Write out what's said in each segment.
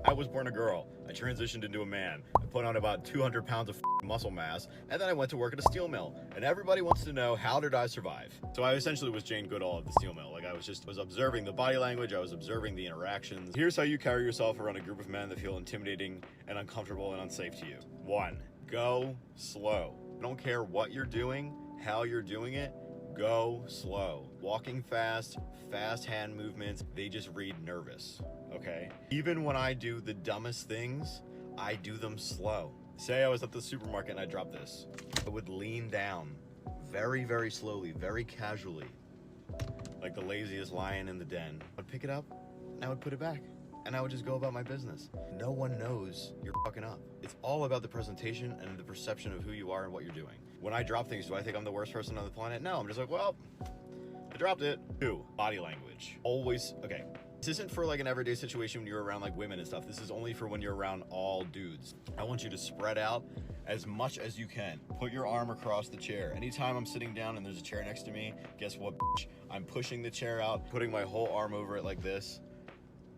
I was born a girl. I transitioned into a man. I put on about 200 pounds of muscle mass, and then I went to work at a steel mill. And everybody wants to know, how did I survive? So I essentially was Jane Goodall of the steel mill. Like, I was observing the body language, I was observing the interactions. Here's how you carry yourself around a group of men that feel intimidating and uncomfortable and unsafe to you. 1, go slow. I don't care what you're doing, how you're doing it, go slow. Walking fast, fast hand movements, they just read nervous, okay? Even when I do the dumbest things, I do them slow. Say I was at the supermarket and I dropped this. I would lean down very, very slowly, very casually, like the laziest lion in the den. I'd pick it up and I would put it back. And I would just go about my business. No one knows you're fucking up. It's all about the presentation and the perception of who you are and what you're doing. When I drop things, do I think I'm the worst person on the planet? No, I'm just like, well, I dropped it. 2, body language. Always, okay. This isn't for like an everyday situation when you're around like women and stuff. This is only for when you're around all dudes. I want you to spread out as much as you can. Put your arm across the chair. Anytime I'm sitting down and there's a chair next to me, guess what, bitch? I'm pushing the chair out, putting my whole arm over it like this,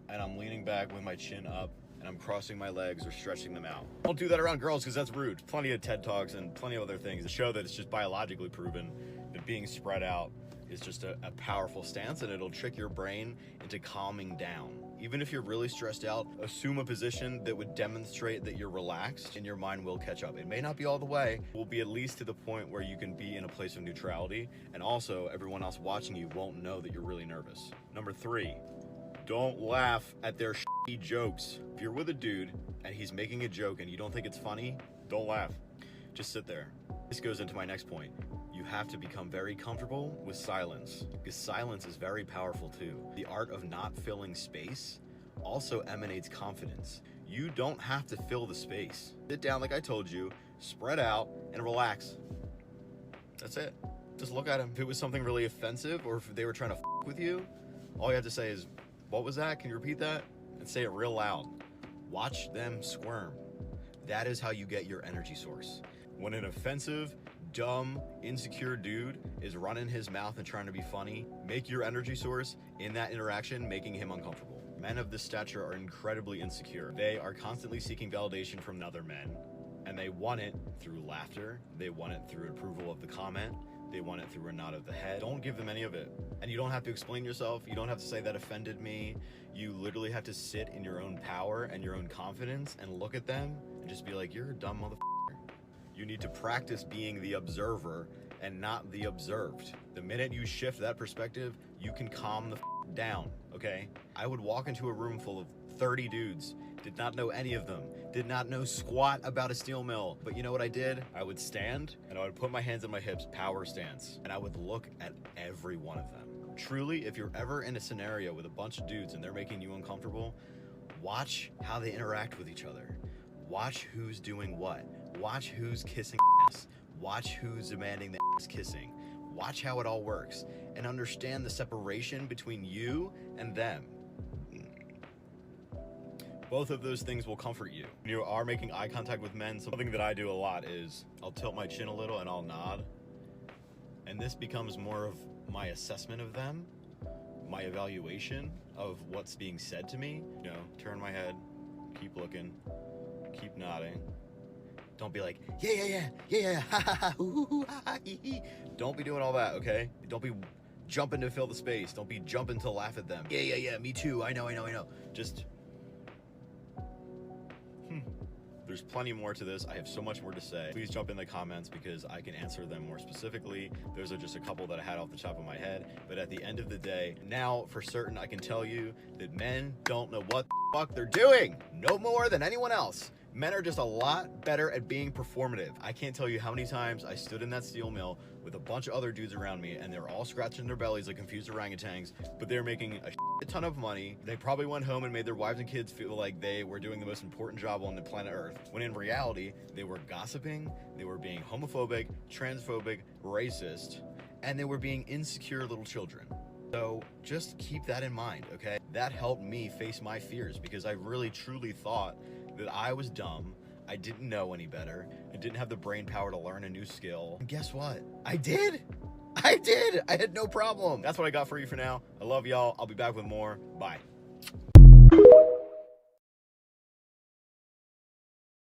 and I'm leaning back with my chin up, and I'm crossing my legs or stretching them out. Don't do that around girls because that's rude. Plenty of TED Talks and plenty of other things that show that it's just biologically proven that being spread out is just a powerful stance, and it'll trick your brain into calming down. Even if you're really stressed out, assume a position that would demonstrate that you're relaxed, and your mind will catch up. It may not be all the way, it will be at least to the point where you can be in a place of neutrality, and also everyone else watching you won't know that you're really nervous. Number 3, don't laugh at their shitty jokes. If you're with a dude and he's making a joke and you don't think it's funny, don't laugh. Just sit there. This goes into my next point. You have to become very comfortable with silence, because silence is very powerful too. The art of not filling space also emanates confidence. You don't have to fill the space. Sit down like I told you, spread out, and relax. That's it. Just look at him. If it was something really offensive or if they were trying to with you, all you have to say is, what was that? Can you repeat that? And say it real loud. Watch them squirm. That is how you get your energy source. When an offensive, dumb, insecure dude is running his mouth and trying to be funny, make your energy source in that interaction making him uncomfortable. Men of this stature are incredibly insecure. They are constantly seeking validation from other men, and they want it through laughter. They want it through approval of the comment. They want it through a nod of the head. Don't give them any of it. And you don't have to explain yourself. You don't have to say that offended me. You literally have to sit in your own power and your own confidence and look at them and just be like, you're a dumb motherfucker. You need to practice being the observer and not the observed. The minute you shift that perspective, you can calm the down, okay? I would walk into a room full of 30 dudes, did not know any of them, did not know squat about a steel mill. But you know what I did? I would stand and I would put my hands on my hips, power stance, and I would look at every one of them. Truly, if you're ever in a scenario with a bunch of dudes and they're making you uncomfortable, watch how they interact with each other. Watch who's doing what. Watch who's kissing ass. Watch who's demanding the ass kissing. Watch how it all works and understand the separation between you and them. Both of those things will comfort you. When you are making eye contact with men, something that I do a lot is I'll tilt my chin a little and I'll nod. And this becomes more of my assessment of them, my evaluation of what's being said to me. You know, turn my head, keep looking, keep nodding. Don't be like, yeah, ha ha ha, hoo, ha ha, hee hee. Don't be doing all that, okay? Don't be jumping to fill the space. Don't be jumping to laugh at them. Yeah, me too, I know. Just, There's plenty more to this. I have so much more to say. Please jump in the comments because I can answer them more specifically. Those are just a couple that I had off the top of my head. But at the end of the day, now for certain, I can tell you that men don't know what the fuck they're doing. No more than anyone else. Men are just a lot better at being performative. I can't tell you how many times I stood in that steel mill with a bunch of other dudes around me and they were all scratching their bellies like confused orangutans, but they're making a ton of money. They probably went home and made their wives and kids feel like they were doing the most important job on the planet Earth, when in reality, they were gossiping, they were being homophobic, transphobic, racist, and they were being insecure little children. So just keep that in mind, okay? That helped me face my fears because I really truly thought that I was dumb, I didn't know any better, I didn't have the brain power to learn a new skill. And guess what? I did! I had no problem. That's what I got for you for now. I love y'all. I'll be back with more. Bye.